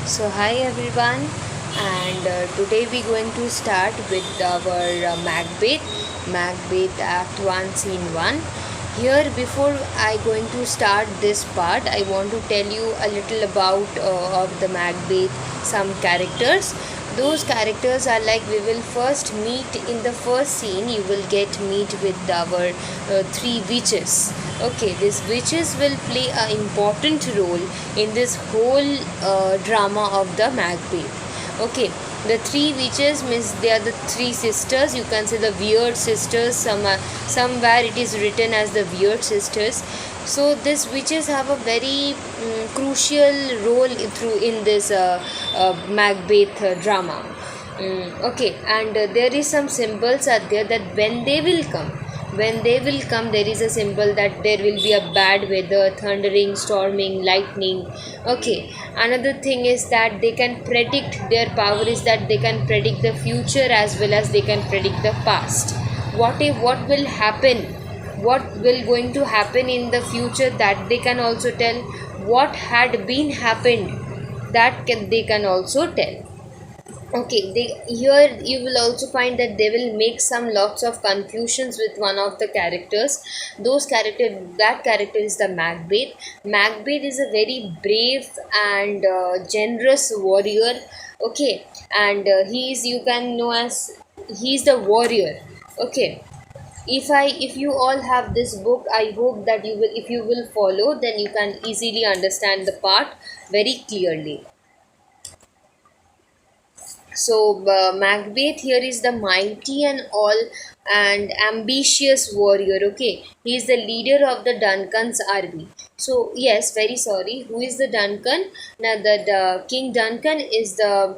So hi everyone, and today we're going to start with our Macbeth Act 1 Scene 1. Here before I going to start this part, I want to tell you a little about of the Macbeth, some characters. Those characters are like we will first meet in the first scene. You will get meet with our three witches. Okay, these witches will play an important role in this whole drama of the Macbeth. Okay, the three witches means they are the three sisters. You can say the weird sisters. Somewhere it is written as the weird sisters. So these witches have a very crucial role through in this Macbeth drama. Okay, and there is some symbols are there that when they will come there is a symbol that there will be a bad weather, thundering, storming, lightning. Okay, another thing is that they can predict, their power is that they can predict the future as well as they can predict the past. What will happen, what will going to happen in the future, that they can also tell. What had been happened, they can also tell. Okay, they here you will also find that they will make some lots of confusions with one of the characters. Those character That character is the Macbeth. Macbeth is a very brave and generous warrior. Okay, and he is, you can know as, he is the warrior. Okay, if you all have this book, I hope that you will, if you will follow, then you can easily understand the part very clearly. So Macbeth here is the mighty and all and ambitious warrior. Okay, he is the leader of the Duncan's army. So yes, very sorry. Who is the Duncan? Now the King Duncan is the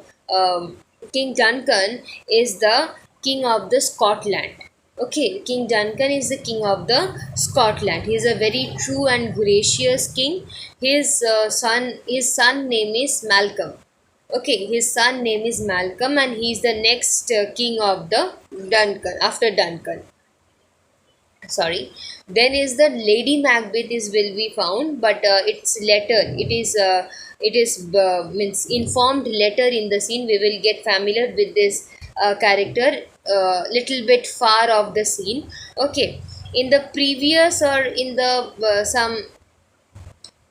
King Duncan is the king of the Scotland. Okay, King Duncan is the king of the Scotland. He is a very true and gracious king. His son name is Malcolm. Okay, his son name is Malcolm, and he is the next king of the Duncan after Duncan. Sorry. Then is the Lady Macbeth is will be found, but it's letter. It is means informed letter in the scene. We will get familiar with this character little bit far of the scene. Okay, in the previous or in the some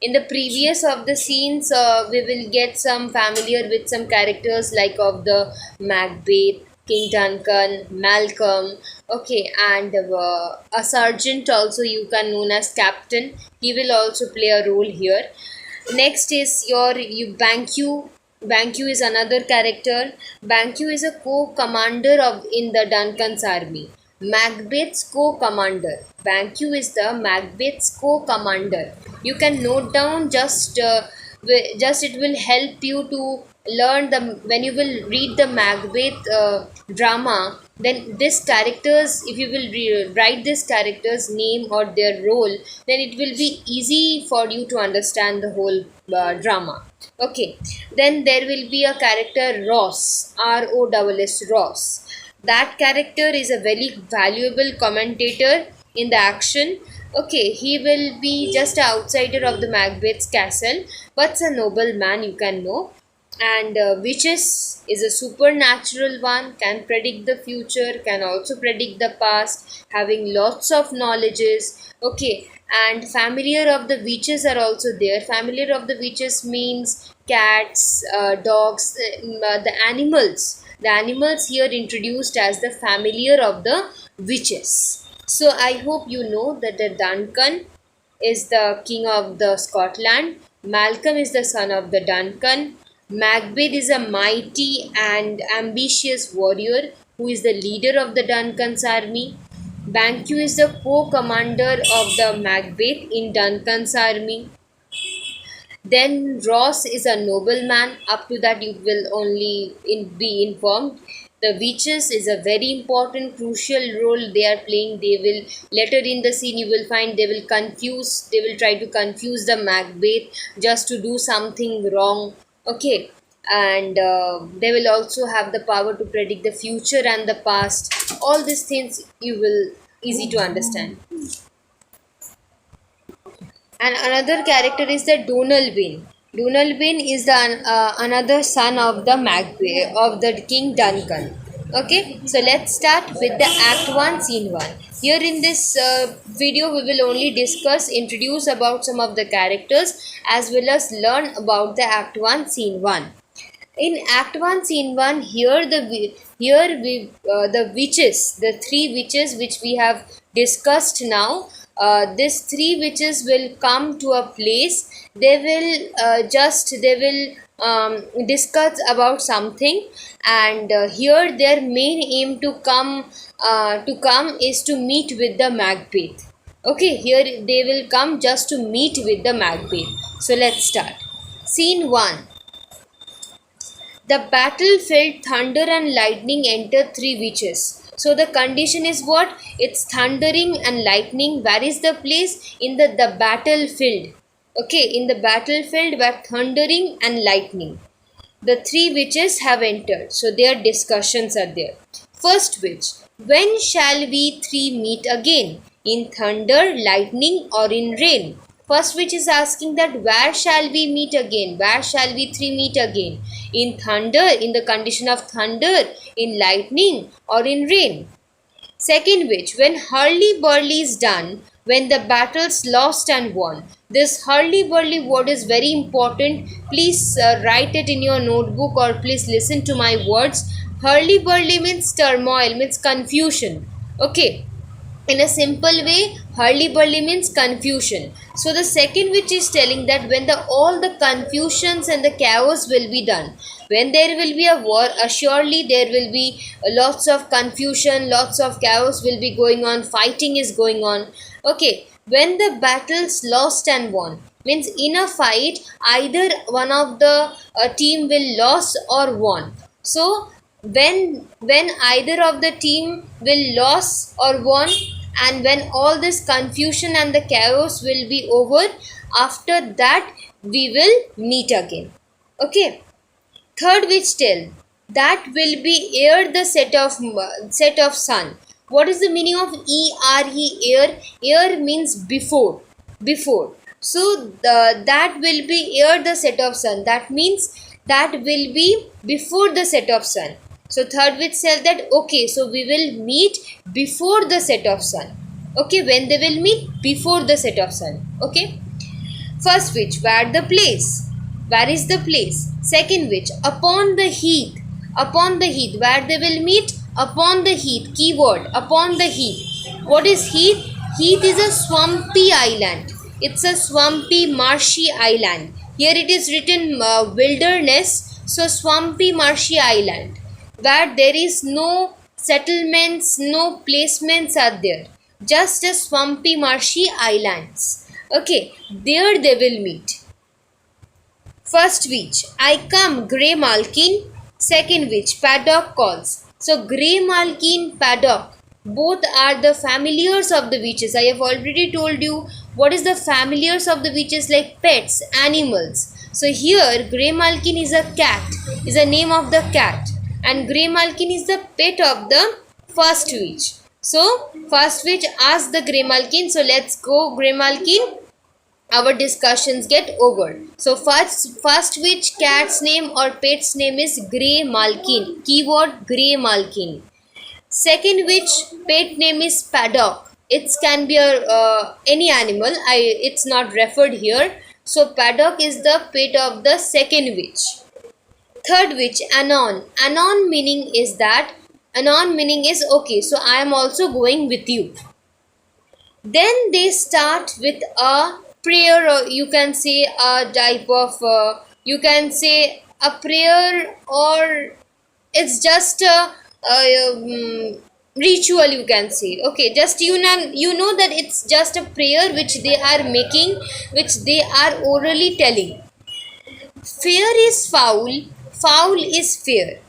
in the previous of the scenes, we will get some familiar with some characters like of the Macbeth, King Duncan, Malcolm. Okay, and a sergeant also, you can known as captain. He will also play a role here. Next is your you Banku. Banku is another character. Banku is a co-commander of in the Duncan's army. Macbeth's co-commander. Banku is the Macbeth's co-commander. You can note down, just it will help you to learn the, when you will read the Macbeth drama, then this characters, if you will write this character's name or their role, then it will be easy for you to understand the whole drama. Okay, then there will be a character Ross, Ross Ross. That character is a very valuable commentator in the action. Okay, he will be just an outsider of the Macbeth's castle, but's a noble man, you can know. And witches is a supernatural one, can predict the future, can also predict the past, having lots of knowledges. Okay, and familiar of the witches are also there. Familiar of the witches means cats, dogs, the animals here introduced as the familiar of the witches. So I hope you know that the Duncan is the king of the Scotland. Malcolm is the son of the Duncan. Macbeth is a mighty and ambitious warrior who is the leader of the Duncan's army. Banquo is the co-commander of the Macbeth in Duncan's army. Then Ross is a nobleman. Up to that, you will only be informed. The witches is a very important, crucial role they are playing. They will later in the scene you will find they will confuse. They will try to confuse the Macbeth just to do something wrong. Okay, and they will also have the power to predict the future and the past. All these things you will easy to understand. And another character is the Donalbain. Dunalbin is the another son of the Macbeth of the King Duncan. Okay, so let's start with the Act 1, Scene 1. Here in this video, we will only discuss, introduce about some of the characters as well as learn about the Act 1, Scene 1. In Act 1, Scene 1, the witches, the three witches which we have discussed now, these three witches will come to a place. They will discuss about something, and here their main aim to come is to meet with the Macbeth. Okay, here they will come just to meet with the Macbeth. So let's start. Scene 1. The battle felt thunder and lightning enter three witches. So the condition is what? It's thundering and lightning. Where is the place? In the battlefield. Okay, in the battlefield where thundering and lightning. The three witches have entered. So their discussions are there. First witch. When shall we three meet again? In thunder, lightning, or in rain? First witch is asking that where shall we meet again? Where shall we three meet again? In thunder, in the condition of thunder, in lightning, or in rain? Second witch, when hurly-burly is done, when the battle's lost and won. This hurly-burly word is very important. Please write it in your notebook or please listen to my words. Hurly-burly means turmoil, means confusion. Okay. In a simple way, hurly-burly means confusion. So the second witch is telling that when all the confusions and the chaos will be done, when there will be a war, assuredly there will be lots of confusion, lots of chaos will be going on, fighting is going on. Okay, when the battle's lost and won, means in a fight, either one of the team will lose or won. So when either of the team will lose or won, and when all this confusion and the chaos will be over, after that we will meet again. Okay. Third witch tell that will be ere the set of sun. What is the meaning of ere? Ere means before. Before. So that will be ere the set of sun. That means that will be before the set of sun. So third witch said that okay, so we will meet before the set of sun. Okay, when they will meet? Before the set of sun. Okay. First witch, where the place? Where is the place? Second witch, upon the heath. Upon the heath, where they will meet? Upon the heath. Keyword, upon the heath. What is heath? Heath is a swampy island. It's a swampy, marshy island. Here it is written wilderness. So swampy, marshy island, where there is no settlements, no placements are there. Just a swampy, marshy islands. Okay, there they will meet. First witch, I come, Grey Malkin. Second witch, Paddock calls. So Grey Malkin, Paddock, both are the familiars of the witches. I have already told you what is the familiars of the witches, like pets, animals. So here Grey Malkin is a cat, is a name of the cat, and Grey Malkin is the pet of the first witch. So first witch asked the Grey Malkin. So let's go, Grey Malkin. Our discussions get over. So first witch cat's name or pet's name is Grey Malkin. Keyword, Grey Malkin. Second witch pet name is Paddock. It can be any animal. It's not referred here. So Paddock is the pet of the second witch. Third witch, Anon. Anon meaning is okay, so I am also going with you. Then they start with a prayer, or you can say a type of you can say a prayer, or it's just a ritual, you can say. Okay, just you know that it's just a prayer which they are making, which they are orally telling. Fair is foul, foul is fair,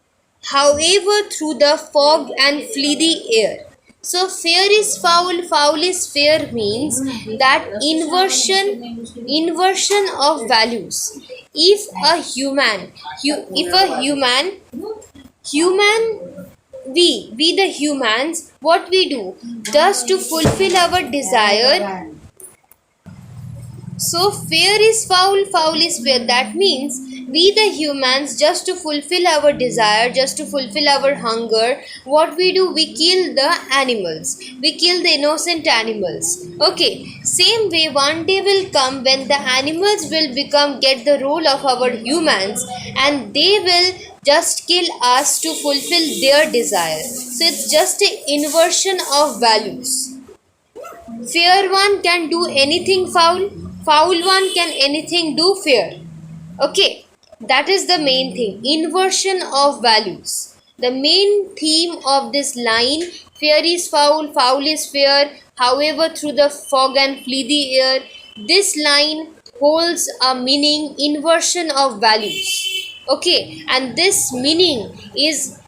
however through the fog and fleety air. So fair is foul, foul is fair means that inversion of values. If a human, we the humans, what we do, just to fulfill our desire, So fair is foul, foul is fair. That means we the humans, just to fulfill our desire, just to fulfill our hunger, what we do, we kill the animals. We kill the innocent animals. Okay, same way one day will come when the animals will become get the role of our humans, and they will just kill us to fulfill their desire. So it's just an inversion of values. Fair one can do anything foul, foul one can anything do fair. Okay, that is the main thing. Inversion of values. The main theme of this line, fair is foul, foul is fair, however, through the fog and flee the air, this line holds a meaning inversion of values. Okay, and this meaning is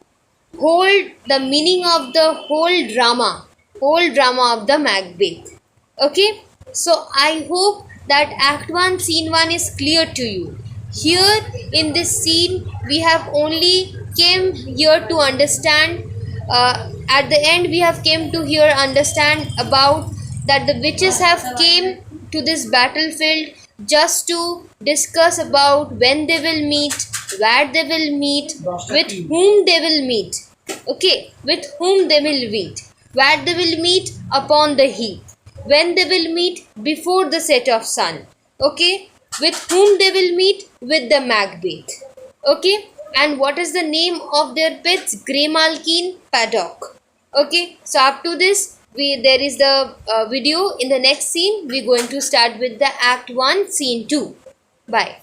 hold the meaning of the whole drama of the Macbeth. Okay, so I hope that act 1 scene 1 is clear to you. Here in this scene we have only came here to understand, at the end we have came to here understand about that the witches have came to this battlefield just to discuss about when they will meet, where they will meet, with whom they will meet. Okay, with whom they will meet, where they will meet upon the heath, when they will meet before the set of sun. Okay, with whom they will meet, with the Macbeth. Okay, and what is the name of their pets? Greymalkin, Paddock. Okay, so up to this there is the video. In the next scene we're going to start with the act 1 scene 2. Bye.